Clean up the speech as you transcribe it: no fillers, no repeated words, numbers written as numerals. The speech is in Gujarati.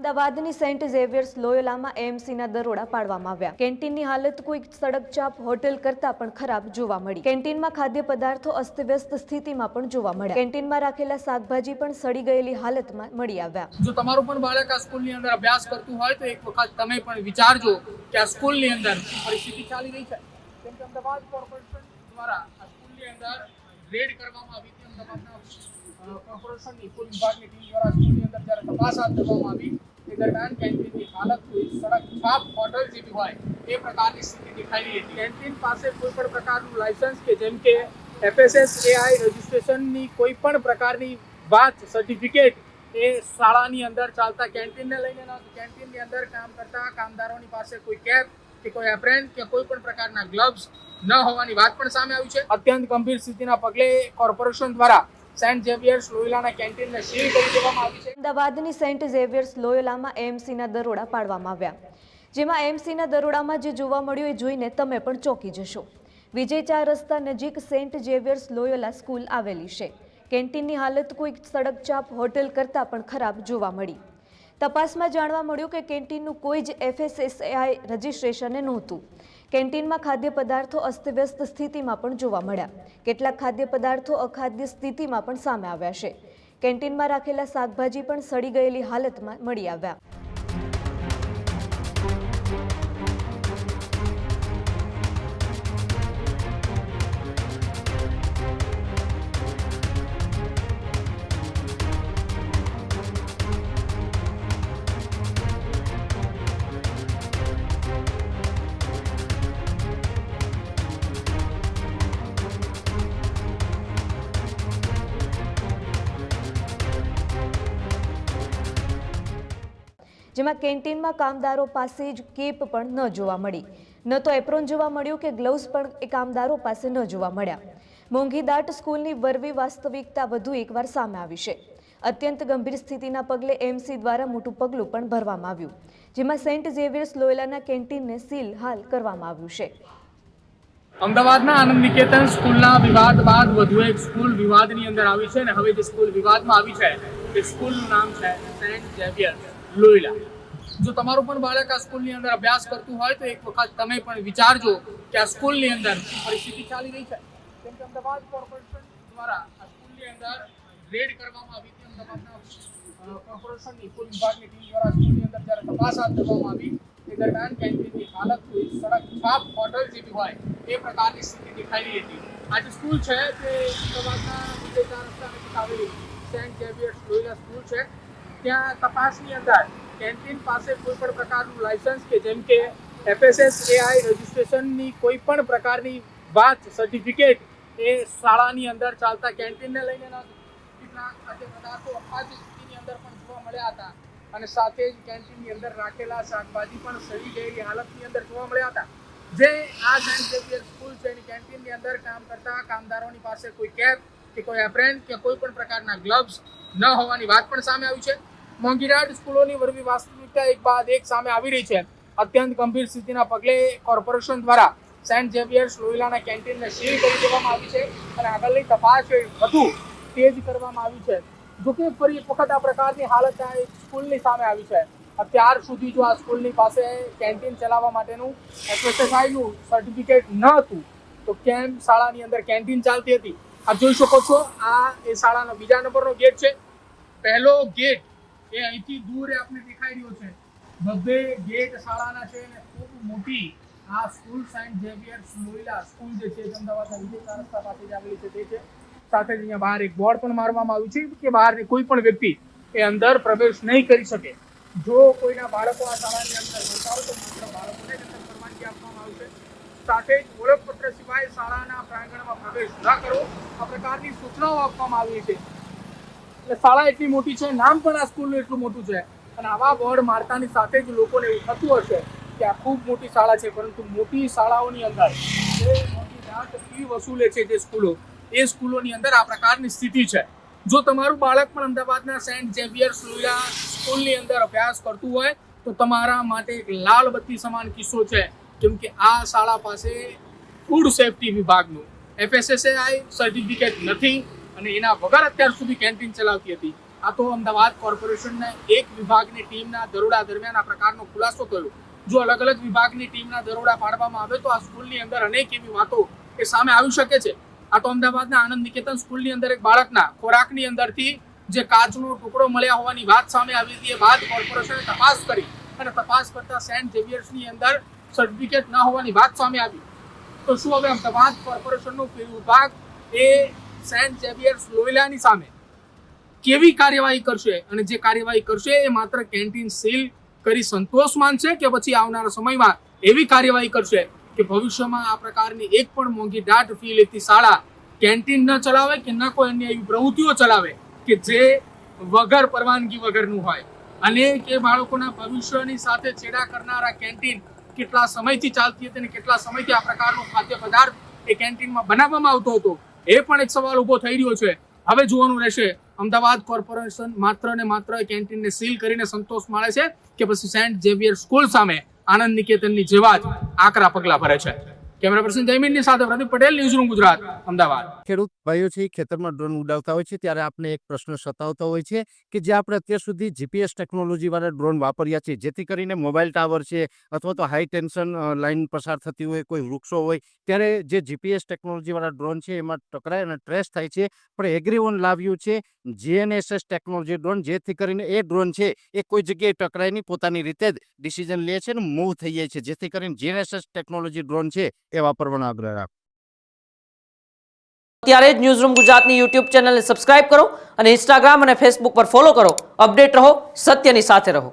અમદાવાદની સેન્ટ ઝેવિયર્સ લોયોલામાં એએમસીના દરોડા પાડવામાં આવ્યા। કેન્ટીનની હાલત કોઈ સડકચાપ હોટેલ કરતાં પણ ખરાબ જોવા મળી। કેન્ટીનમાં ખાદ્ય પદાર્થો અસ્તવ્યસ્ત સ્થિતિમાં પણ જોવા મળ્યા। કેન્ટીનમાં રાખેલા શાકભાજી પણ સડી ગયેલી હાલતમાં મળી આવ્યા। જો તમારું પણ બાળક આ સ્કૂલની અંદર અભ્યાસ કરતું હોય તો એક વખત તમે પણ વિચારજો કે આ સ્કૂલની અંદર પરિસ્થિતિ ચાલી રહી છે। કેમ કે અમદાવાદ કોર્પોરેશન દ્વારા આ સ્કૂલની અંદર રેડ કરવામાં આવી હતી। અમદાવાદના કોર્પોરેશનની સ્કૂલ વિભાગની ટીમ દ્વારા સ્કૂલની અંદર જ્યારે તપાસ હાથ ધરવામાં આવી એ દરમિયાન કેન્ટીનની હાલત કોઈ સડક છાપ હોટલ જેવી હોય એ પ્રકારની સ્થિતિ દેખાઈ રહી હતી। કેન્ટીન પાસે કોઈ પણ પ્રકારનું લાયસન્સ કે જેમ કે FSSAI રજિસ્ટ્રેશનની કોઈ પણ પ્રકારની વાત સર્ટિફિકેટ એ શાળાની અંદર ચાલતા કેન્ટીનને લઈને ન હતું। કેન્ટીનની અંદર કામ કરતા કામદારોની પાસે કોઈ કેપ કે કોઈ એપ્રેન કે કોઈ પણ પ્રકારના ગ્લવ્સ ન હોવાની વાત પણ સામે આવી છે। અત્યંત ગંભીર સ્થિતિના પગલે કોર્પોરેશન દ્વારા સેન્ટ ઝેવિયર્સ લોયોલાના કેન્ટીનને સીલ કરી દેવામાં આવી છે। અમદાવાદની સેન્ટ ઝેવિયર્સ લોયોલામાં એએમસીના દરોડા પાડવામાં આવ્યા। જેમાં એએમસીના દરોડામાં જે જોવા મળ્યું એ જોઈને તમે પણ ચોંકી જશો। વિજય 4 રસ્તા નજીક સેન્ટ ઝેવિયર્સ લોયોલા સ્કૂલ આવેલી છે। કેન્ટીનની હાલત કોઈ સડકચાપ હોટેલ કરતાં પણ ખરાબ જોવા મળી। તપાસમાં જાણવા મળ્યું કે કેન્ટીનનું કોઈ જ FSSAI રજિસ્ટ્રેશન નહોતું। કેન્ટીનમાં ખાદ્ય પદાર્થો અસ્તવ્યસ્ત સ્થિતિમાં પણ જોવા મળ્યા। કેટલાક ખાદ્ય પદાર્થો અખાદ્ય સ્થિતિમાં પણ સામે આવ્યા છે। કેન્ટીનમાં રાખેલા શાકભાજી પણ સડી ગયેલી હાલતમાં મળી આવ્યા। જેમાં કેન્ટીનમાં કામદારો પાસે જ કેપ પણ ન જોવા મળી। ન તો એપ્રોન જોવા મળ્યું કે ગ્લવ્સ પણ એ કામદારો પાસે ન જોવા મળ્યા। મોંઘીદાટ સ્કૂલની વરવી વાસ્તવિકતા વધુ એકવાર સામે આવી છે। અત્યંત ગંભીર સ્થિતિના પગલે એએમસી દ્વારા મોટું પગલું પણ ભરવામાં આવ્યું। જેમાં સેન્ટ ઝેવિયર્સ લોયોલાના કેન્ટીનને સીલ હાલ કરવામાં આવ્યું છે। અમદાવાદના આનંદ નિકેતન સ્કૂલના વિવાદ બાદ વધુ એક સ્કૂલ વિવાદની અંદર આવી છે અને હવે જે સ્કૂલ વિવાદમાં આવી છે એ સ્કૂલનું નામ છે સેન્ટ ઝેવિયર્સ લોયોલા। જો તમારું પણ બાળક આ સ્કૂલની અંદર અભ્યાસ કરતું હોય તો એક વખત તમે પણ વિચારજો કે આ સ્કૂલની અંદર પરિસ્થિતિ ચાલી રહી છે। કેમ કે અમદાવાદ કોર્પોરેશન દ્વારા આ સ્કૂલની અંદર રેડ કરવામાં આવી હતી। અમદાવાદના કોર્પોરેશનની સ્કૂલ વિભાગની ટીમ દ્વારા સ્કૂલની અંદર જ્યારે તપાસ હાથ ધરવામાં આવી એ દરમિયાન કેન્ટીનની હાલત કોઈ સડક છાપ હોટલ જેવી હોય એ પ્રકારની સ્થિતિ દેખાઈ રહી હતી। આ જે સ્કૂલ છે તે અમદાવાદના વિજય 4 રસ્તા નજીક આવેલી સેન્ટ ઝેવિયર્સ લોયોલા સ્કૂલ છે। ત્યાં તપાસની અંદર કેન્ટીન પાસે કોઈ પણ પ્રકારનું લાયસન્સ કે જેમ કે FSSAI રજિસ્ટ્રેશનની કોઈ પણ પ્રકારની વાત સર્ટિફિકેટ એ શાળાની અંદર ચાલતા કેન્ટીનને લઈને ન હતું। કેટલાક ખાદ્ય પદાર્થો અખાદ્ય સ્થિતિની અંદર પણ જોવા મળ્યા હતા અને સાથે જ કેન્ટીનની અંદર રાખેલા શાકભાજી પણ સડી ગયેલી હાલતની અંદર જોવા મળ્યા હતા। જે આ સેન્ટ ઝેવિયર સ્કૂલ છે એની કેન્ટીનની અંદર કામ કરતા કામદારોની પાસે કોઈ કેપ કે કોઈ એપ્રેન કે કોઈ પણ પ્રકારના ગ્લવ્સ ન હોવાની વાત પણ સામે આવી છે। મોંઘીદાટ સ્કૂલોની વરવી વાસ્તવિકતા એક બાદ એક સામે આવી રહી છે। અત્યંત ગંભીર સ્થિતિના પગલે કોર્પોરેશન દ્વારા સેન્ટ ઝેવિયર્સ લોયોલાના કેન્ટીનને સીલ કરી દેવામાં આવી છે અને આગળની તપાસ વધુ તેજ કરવામાં આવી છે। જોકે ફરી એક વખત આ પ્રકારની હાલત આ સ્કૂલની સામે આવી છે। અત્યાર સુધી જો આ સ્કૂલની પાસે કેન્ટીન ચલાવવા માટેનું FSSAIનું સર્ટિફિકેટ ન હતું તો કેમ શાળાની અંદર કેન્ટીન ચાલતી હતી? આપ જોઈ શકો છો આ એ શાળાનો બીજા નંબરનો ગેટ છે। પહેલો ગેટ એ અહીંથી દૂર આપને દેખાઈ રહ્યો છે। બબ્બે ગેટ શાળાના છે અને ખૂબ મોટી આ સ્કૂલ સેન્ટ ઝેવિયર્સ લોયોલા સ્કૂલ જે છે અમદાવાદના વિજય 4 રસ્તા પાસે જ આવેલી છે તે છે। સાથે જ અહીંયા બહાર એક બોર્ડ પણ મારવામાં આવ્યું છે કે બહારની કોઈ પણ વ્યક્તિ એ અંદર પ્રવેશ નહીં કરી શકે। જો કોઈના બાળકો આ શાળાની અંદર ભણતા હોય તો માત્ર બાળકોને જ અંદર પરવાનગી આપવામાં આવશે। સાથે જ ઓળખપત્ર સિવાય શાળાના પ્રાંગણમાં પ્રવેશ ન કરો આ પ્રકારની સૂચનાઓ આપવામાં આવી છે। એટલે શાળા એટલી મોટી છે, નામ પણ આ સ્કૂલનું એટલું મોટું છે અને આવા બોર્ડ મારતાની સાથે જ લોકોને એવું થતું હશે કે આ ખૂબ મોટી શાળા છે, પરંતુ મોટી શાળાઓની અંદર જે મોટી દાટ ફી વસૂલે છે જે સ્કૂલો એ સ્કૂલોની અંદર આ પ્રકારની સ્થિતિ છે। જો તમારું બાળક પણ અમદાવાદના સેન્ટ ઝેવિયર્સ લોયોલા સ્કૂલની અંદર અભ્યાસ કરતું હોય તો તમારા માટે એક લાલ બત્તી સમાન કિસ્સો છે। કેમ કે આ શાળા પાસે ફૂડ સેફ્ટી વિભાગનું FSSAI સર્ટિફિકેટ નથી અને એના વગર અત્યાર સુધી કેન્ટીન ચલાવતી હતી। આ તો અમદાવાદ કોર્પોરેશનના એક વિભાગની ટીમના દરોડા દરમિયાન આ પ્રકારનો ખુલાસો થયો. જો અલગ અલગ વિભાગની ટીમના દરોડા પાડવામાં આવે તો આ સ્કૂલની અંદર અનેક એવી વાતો એ સામે આવી શકે છે. આ તો અમદાવાદના આનંદ નિકેતન સ્કૂલની અંદર એક બાળકના ખોરાકની અંદરથી જે કાચનો ટુકડો મળ્યા હોવાની વાત સામે આવી હતી. એ બાદ કોર્પોરેશને તપાસ કરી અને તપાસ કરતા સેન્ટ ઝેવિયર્સની અંદર સર્ટિફિકેટ ન હોવાની વાત સામે આવી. તો શું હવે અમદાવાદ કોર્પોરેશનનો વિભાગ એ સેન્ટ ઝેવિયર્સ લોયલાની સામે કેવી કાર્યવાહી કરશે, અને જે કાર્યવાહી કરશે એ માત્ર કેન્ટીન સીલ કરી સંતોષ માનશે કે પછી આવનારા સમયમાં એવી કાર્યવાહી કરશે કે ભવિષ્યમાં આ પ્રકારની એક પણ મોંઘી દાટ ફી લેતી શાળા કેન્ટીન ન ચલાવે કે ન કોઈ અન્ય એવી પ્રવૃત્તિઓ ચલાવે કે જે વગર પરવાનગી વગરનું હોય. અને કે બાળકોના ભવિષ્યની સાથે છેડા કરનારા કેન્ટીન કેટલા સમયથી ચાલતી હતી અને કેટલા સમયથી આ પ્રકારનો ખાદ્ય પદાર્થ એ કેન્ટીનમાં બનાવવામાં આવતો હતો, એ પણ એક સવાલ ઊભો થઈ રહ્યો છે. હવે જોવાનું રહેશે અમદાવાદ કોર્પોરેશન માત્ર ને માત્ર કેન્ટીનને સીલ કરીને સંતોષ માણે છે કે પછી સેન્ટ ઝેવિયર સ્કૂલ સામે આનંદ નિકેતનની જેવા જ આકરા પગલા ભરે છે. કેમેરા પર્સન જયમીનની સાથે પ્રદીપ પટેલ, ન્યૂઝરૂમ ગુજરાત, અમદાવાદ. ખેડૂત ભાઈઓ છે ખેતરમાં ડ્રોન ઉડાવતા હોય છે ત્યારે આપણે એક પ્રશ્ન સતાવતો હોય છે કે જે આપણે અત્યાર સુધી જીપીએસ ટેકનોલોજી વાળા ડ્રોન વાપર્યા છે, જેથી કરીને મોબાઈલ ટાવર છે અથવા તો હાઈ ટેન્શન લાઈન પસાર થતી હોય, કોઈ વૃક્ષો હોય, ત્યારે જે જીપીએસ ટેકનોલોજી વાળા ડ્રોન છે એમાં ટકરાય અને ટ્રેસ થાય છે. પણ એગ્રીઓન લાવ્યું છે GNSS ટેકનોલોજી ડ્રોન, જેથી કરીને એ ડ્રોન છે એ કોઈ જગ્યાએ ટકરાય નહીં, પોતાની રીતે જ ડિસિઝન લે છે અને મૂવ થઈ જાય છે, જેથી કરીને GNSS ટેકનોલોજી ડ્રોન છે એ વાપરવાનો આગ્રહ રાખો. અત્યારે જ ન્યૂઝરૂમ ગુજરાતની યુટ્યુબ ચેનલને સબસ્ક્રાઇબ કરો અને ઇન્સ્ટાગ્રામ અને ફેસબુક પર ફોલો કરો. અપડેટ રહો, સત્યની સાથે રહો.